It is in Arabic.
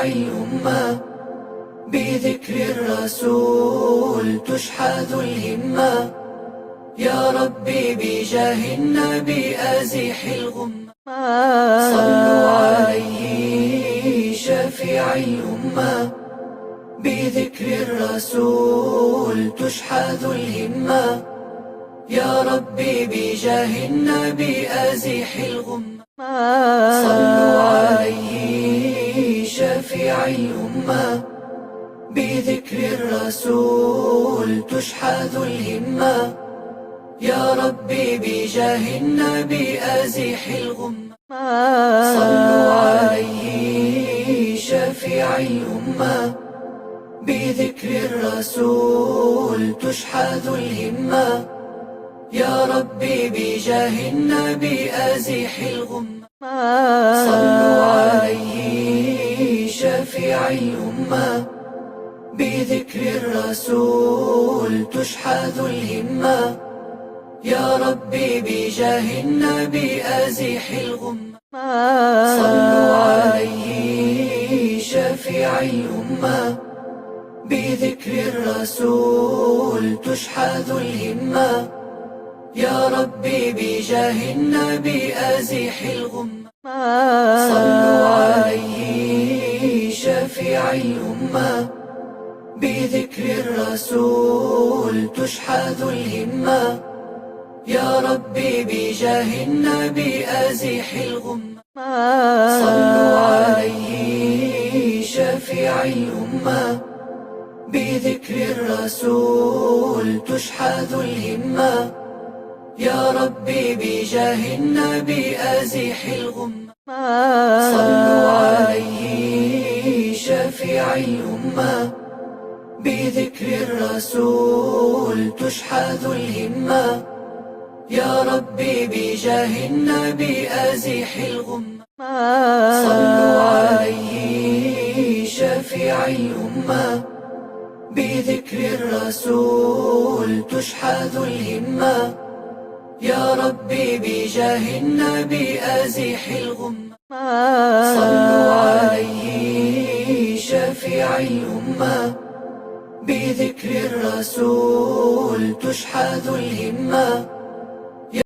الأمة، بذكر الرسول تشحذ الهمة. يا ربي بجاه النبي أزح الغمة، صلوا عليه شفيع الأمة، بذكر الرسول تشحذ الهمة. يا ربي بجاه النبي أزح الغمة، صلوا عليه شفيع الأمة، بذكر الرسول تشحذ الهمة. يا ربي بجاه النبي أزح الغمة، صلوا عليه شفيع الأمة، بذكر الرسول تشحذ الهمة. يا ربي بجاه النبي أزح الغمة، صلوا عليه شفيع الأمة، بذكر الرسول تشحذ الهمة. يا ربي بجاه النبي أزح الغمة، صلوا عليه شفيع الأمة، بذكر الرسول تشحذ الهمة. يا ربي بجاه النبي أزح الغمة، صلوا عليه شفيع الأمة، بذكر الرسول تشحذ الهمة. يا ربي بجاه النبي أزح الغمة، صلوا عليه شفيع الأمة، بذكر الرسول تشحذ الهمة. يا ربي بجاه النبي أزح الغمة، صلوا عليه شفيع الأمة، بذكر الرسول تشحذ الهمة. يا ربي بجاه النبي أزح الغمة، صلوا عليه شفيع الأمة، بذكر الرسول تشحذ الهمة. يا ربي بجاه النبي أزح الغمة، صلوا عليه شفيع الأمة، بذكر الرسول تشحذ الهمة.